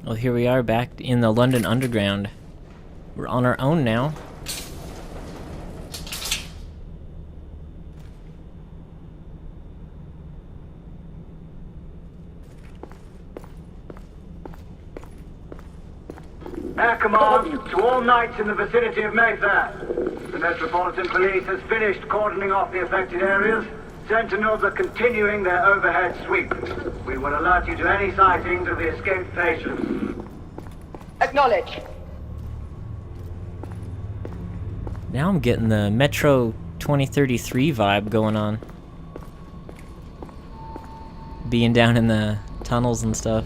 Well, here we are back in the London Underground. We're on our own now. Air command to all knights in the vicinity of Mayfair. The Metropolitan Police has finished cordoning off the affected areas. Sentinels are continuing their overhead sweep. We will alert you to any sightings of the escaped patients. Acknowledge. Now I'm getting the Metro 2033 vibe going on. Being down in the tunnels and stuff.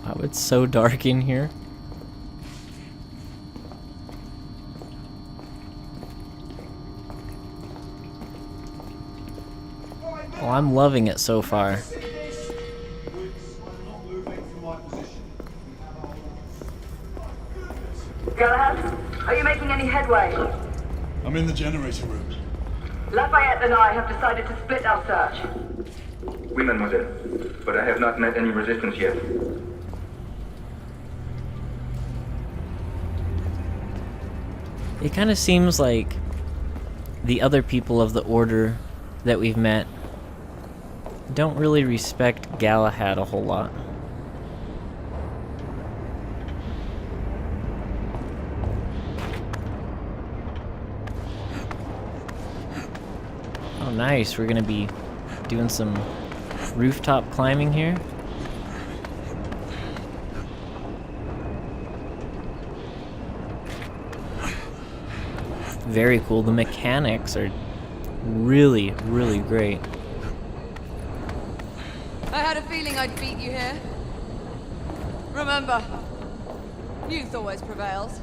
Wow, it's so dark in here. Well, I'm loving it so far. Galahad, are you making any headway? I'm in the generator room. Lafayette and I have decided to split our search. Oui, mademoiselle. But I have not met any resistance yet. It kind of seems like the other people of the Order that we've met don't really respect Galahad a whole lot. Oh nice, we're gonna be doing some rooftop climbing here. Very cool. The mechanics are really, really great. I had a feeling I'd beat you here. Remember, youth always prevails.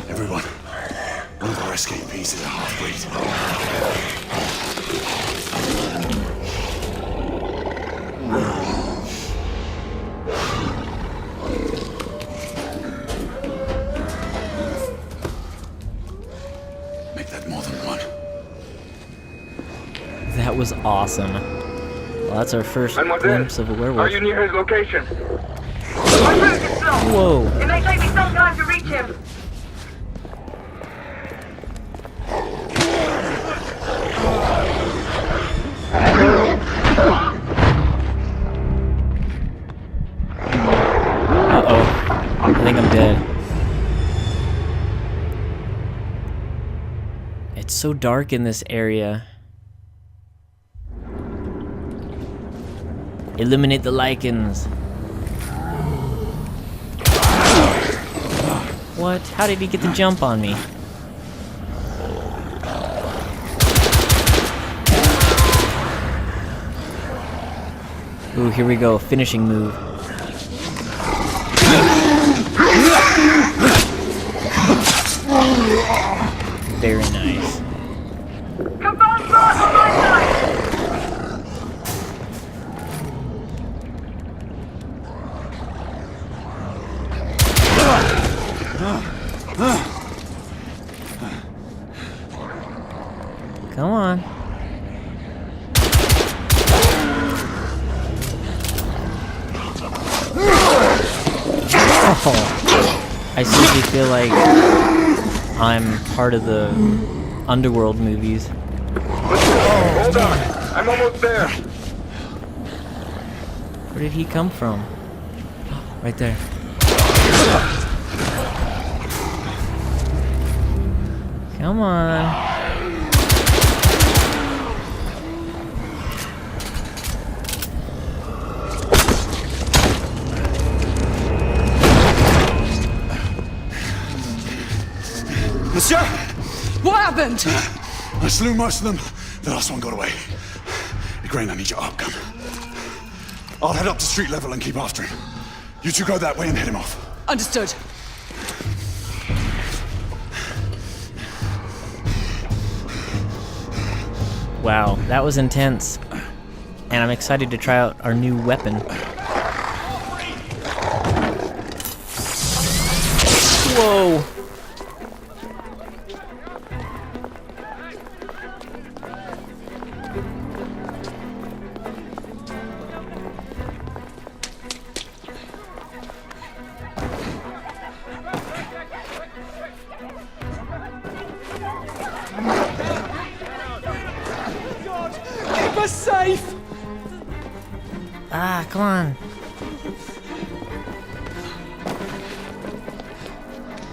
Everyone, one of our escapees is a half-breed. Make that more than one. That was awesome. Well, that's our first glimpse of a werewolf. Are you near his location? My route is blocked. Whoa! It may take me some time to reach him. Uh-oh. I think I'm dead. It's so dark in this area. Eliminate the Lycans. What? How did he get the jump on me? Ooh, here we go. Finishing move. Very nice. Combined force on my side. Come on. Oh, I seriously feel like I'm part of the Underworld movies. Hold on, I'm almost there. Where did he come from? Right there. Come on. Monsieur! What happened? I slew most of them. The last one got away. Grain, I need your arc gun. I'll head up to street level and keep after him. You two go that way and head him off. Understood. Wow, that was intense. And I'm excited to try out our new weapon. Whoa! Keep us safe! Ah, come on.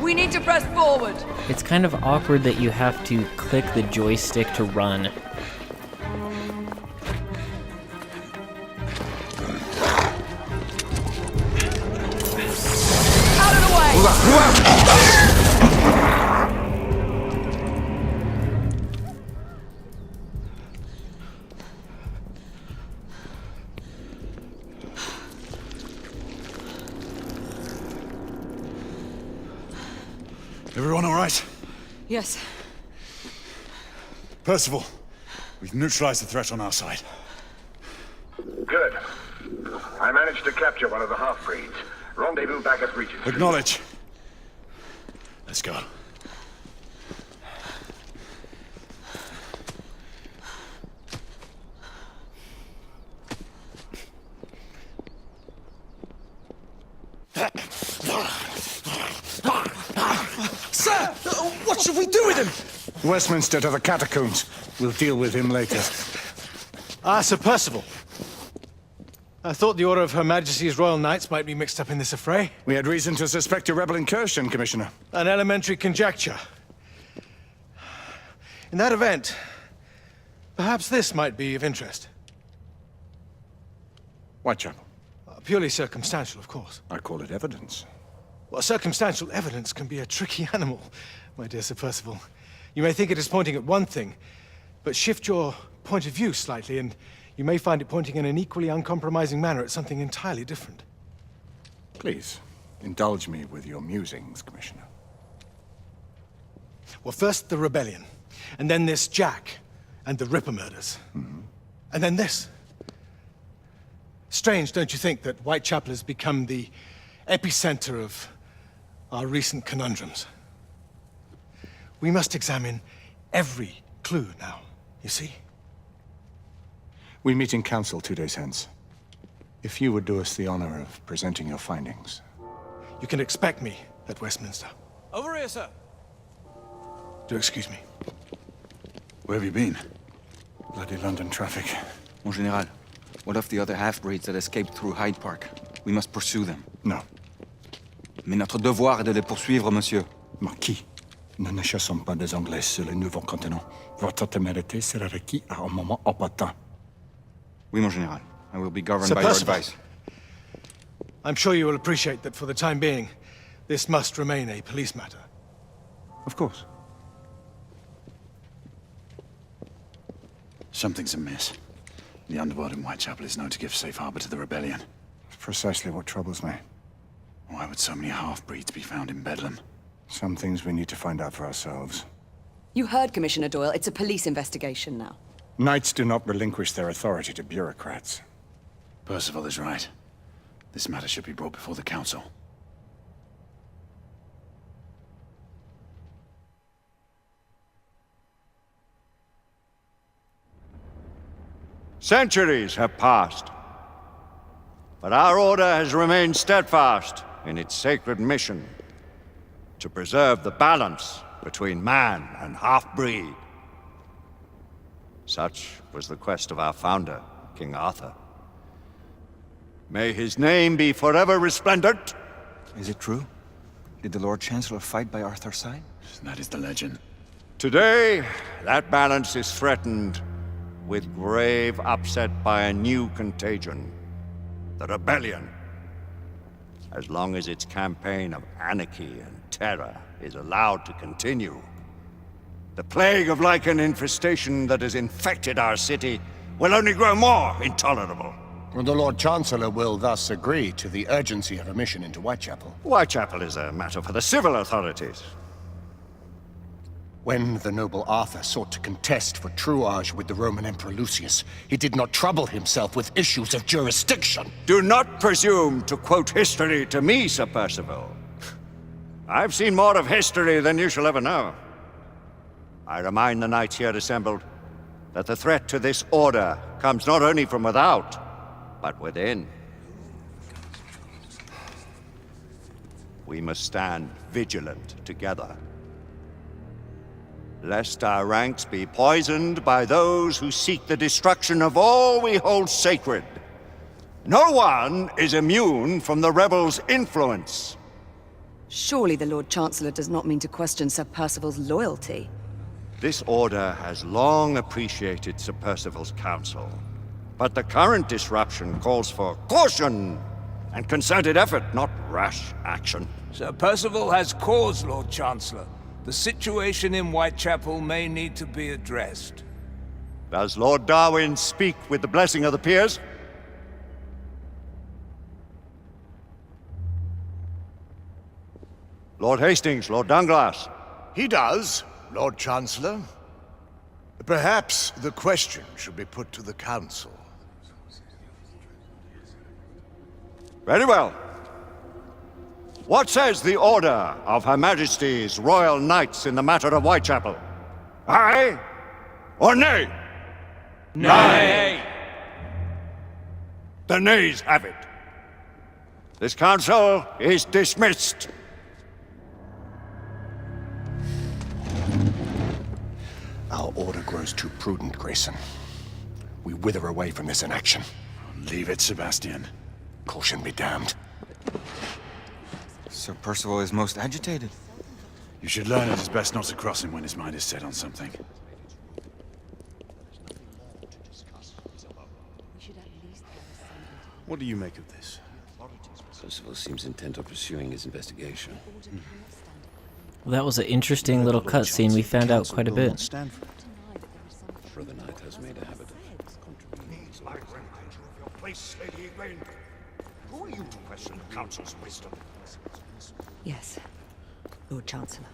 We need to press forward. It's kind of awkward that you have to click the joystick to run. Out of the way! Everyone all right? Yes. Percival, we've neutralized the threat on our side. Good. I managed to capture one of the half-breeds. Rendezvous back at Regent. Acknowledge. Let's go. Sir! What should we do with him? Westminster to the catacombs. We'll deal with him later. Ah, Sir Percival. I thought the Order of Her Majesty's Royal Knights might be mixed up in this affray. We had reason to suspect a rebel incursion, Commissioner. An elementary conjecture. In that event, perhaps this might be of interest. Whitechapel. Purely circumstantial, of course. I call it evidence. Well, circumstantial evidence can be a tricky animal, my dear Sir Percival. You may think it is pointing at one thing, but shift your point of view slightly, and you may find it pointing in an equally uncompromising manner at something entirely different. Please, indulge me with your musings, Commissioner. Well, first the rebellion, and then this Jack, and the Ripper murders. And then this. Strange, don't you think, that Whitechapel has become the epicenter of our recent conundrums? We must examine every clue now, you see? We meet in council 2 days hence. If you would do us the honor of presenting your findings. You can expect me at Westminster. Over here, sir. Do excuse me. Where have you been? Bloody London traffic. Mon Général, what of the other half-breeds that escaped through Hyde Park? We must pursue them. No. Mais notre devoir est de les poursuivre, monsieur. Marquis, nous ne chassons pas des Anglais sur le nouveau continent. Votre témérité sera requis à un moment opportun. Oui, mon Général. I will be governed Sir by your Percival. advice. I'm sure you will appreciate that for the time being, this must remain a police matter. Of course. Something's amiss. The underworld in Whitechapel is known to give safe harbor to the rebellion. It's precisely what troubles me. Why would so many half-breeds be found in Bedlam? Some things we need to find out for ourselves. You heard, Commissioner Doyle. It's a police investigation now. Knights do not relinquish their authority to bureaucrats. Percival is right. This matter should be brought before the council. Centuries have passed, but our order has remained steadfast in its sacred mission to preserve the balance between man and half-breed. Such was the quest of our founder, King Arthur. May his name be forever resplendent. Is it true? Did the Lord Chancellor fight by Arthur's side? That is the legend. Today, that balance is threatened with grave upset by a new contagion, the rebellion. As long as its campaign of anarchy and terror is allowed to continue, The plague of Lycan infestation that has infected our city will only grow more intolerable. And the Lord Chancellor will thus agree to the urgency of a mission into Whitechapel. Whitechapel is a matter for the civil authorities. When the noble Arthur sought to contest for truage with the Roman Emperor Lucius, he did not trouble himself with issues of jurisdiction. Do not presume to quote history to me, Sir Percival. I've seen more of history than you shall ever know. I remind the knights here assembled that the threat to this order comes not only from without, but within. We must stand vigilant together, lest our ranks be poisoned by those who seek the destruction of all we hold sacred. No one is immune from the rebels' influence. Surely the Lord Chancellor does not mean to question Sir Percival's loyalty. This order has long appreciated Sir Percival's counsel, but the current disruption calls for caution and concerted effort, not rash action. Sir Percival has cause, Lord Chancellor. The situation in Whitechapel may need to be addressed. Does Lord Darwin speak with the blessing of the peers? Lord Hastings, Lord Dunglass. He does, Lord Chancellor. Perhaps the question should be put to the Council. Very well. What says the Order of Her Majesty's Royal Knights in the matter of Whitechapel? Aye or nay? Nay! The nays have it. This council is dismissed. Our order grows too prudent, Grayson. We wither away from this inaction. Leave it, Sebastian. Caution be damned. Sir Percival is most agitated. You should learn it is best not to cross him when his mind is set on something. What do you make of this? Percival seems intent on pursuing his investigation. Well, that was an interesting little cutscene. We found out quite a bit. Brother Knight has made a habit of contributing. Who are you to question the Council's wisdom? Yes, Lord Chancellor.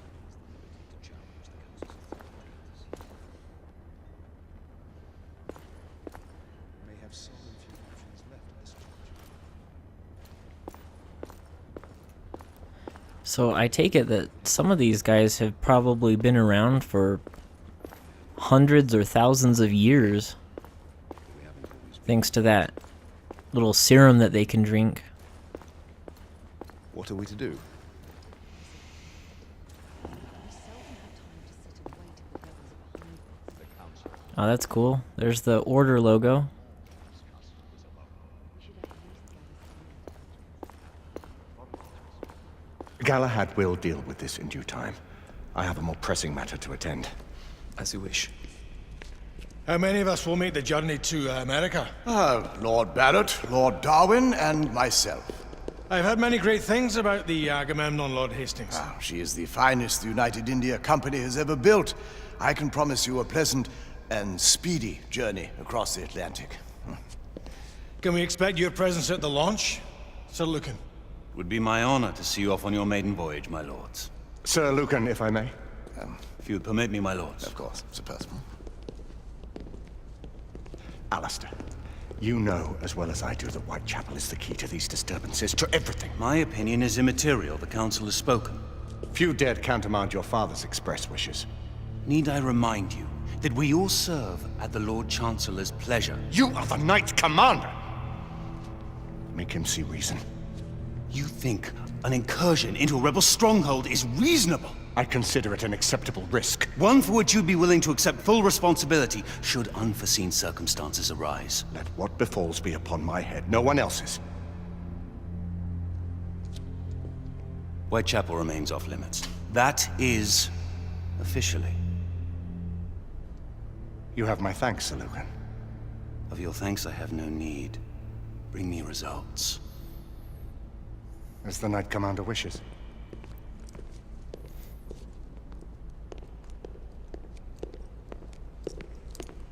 So I take it that some of these guys have probably been around for hundreds or thousands of years, thanks to that little serum that they can drink. What are we to do? Oh, that's cool. There's the Order logo. Galahad will deal with this in due time. I have a more pressing matter to attend. As you wish. How many of us will make the journey to America? Lord Barrett, Lord Darwin, and myself. I've heard many great things about the Agamemnon, Lord Hastings. She is the finest the United India Company has ever built. I can promise you a pleasant and speedy journey across the Atlantic. Can we expect your presence at the launch, Sir Lucan? It would be my honor to see you off on your maiden voyage, my lords. Sir Lucan, if I may. If you would permit me, my lords. Of course, Sir Percival. Alistair, you know as well as I do that Whitechapel is the key to these disturbances, to everything. My opinion is immaterial. The Council has spoken. Few dared countermand your father's express wishes. Need I remind you that we all serve at the Lord Chancellor's pleasure? You are the Knight Commander! Make him see reason. You think an incursion into a rebel stronghold is reasonable? I consider it an acceptable risk. One for which you'd be willing to accept full responsibility should unforeseen circumstances arise. Let what befalls be upon my head, no one else's. Whitechapel remains off limits. That is officially. You have my thanks, Sir Lucan. Of your thanks I have no need. Bring me results. As the Knight Commander wishes.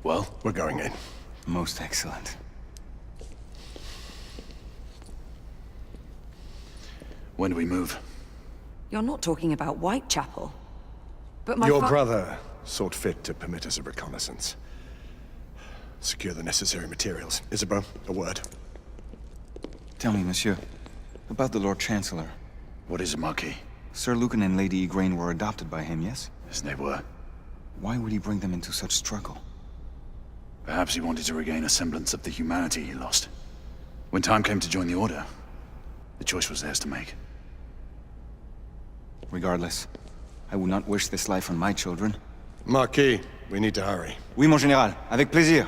Well, we're going in. Most excellent. When do we move? You're not talking about Whitechapel. But my Your brother sought fit to permit us a reconnaissance. Secure the necessary materials. Isabel, a word. Tell me, monsieur, about the Lord Chancellor. What is it, Marquis? Sir Lucan and Lady Igraine were adopted by him, yes? Yes, they were. Why would he bring them into such struggle? Perhaps he wanted to regain a semblance of the humanity he lost. When time came to join the Order, the choice was theirs to make. Regardless, I would not wish this life on my children. Marquis, we need to hurry. Oui, mon général. Avec plaisir.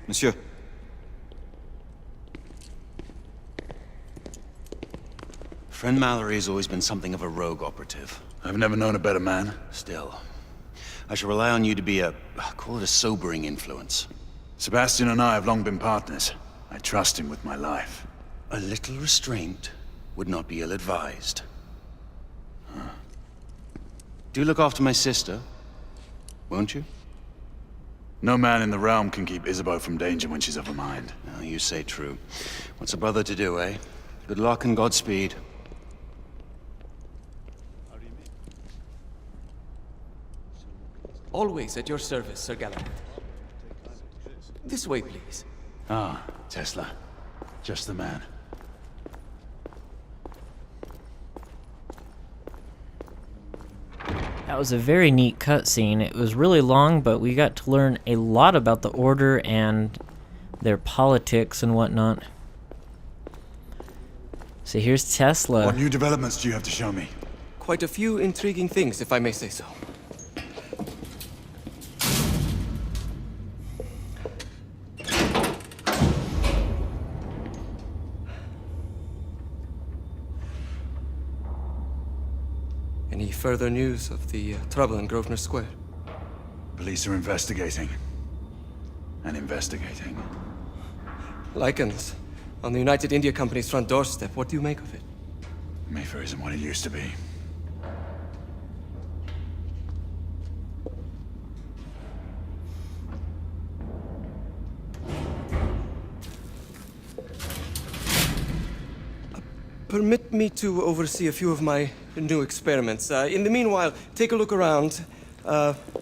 Monsieur. Friend Mallory has always been something of a rogue operative. I've never known a better man. Still, I shall rely on you to be call it a sobering influence. Sebastian and I have long been partners. I trust him with my life. A little restraint would not be ill-advised. Do look after my sister, won't you? No man in the realm can keep Isabeau from danger when she's of a mind. Oh, you say true. What's a brother to do, eh? Good luck and Godspeed. Always at your service, Sir Galahad. This way, please. Ah, Tesla. Just the man. That was a very neat cutscene. It was really long, but we got to learn a lot about the Order and their politics and whatnot. So here's Tesla. What new developments do you have to show me? Quite a few intriguing things, if I may say so. Any further news of the trouble in Grosvenor Square? Police are investigating. And investigating. Lycans, on the United India Company's front doorstep. What do you make of it? Mayfair isn't what it used to be. Permit me to oversee a few of my new experiments. In the meanwhile, take a look around.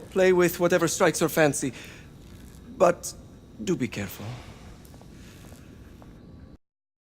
Play with whatever strikes your fancy. But do be careful.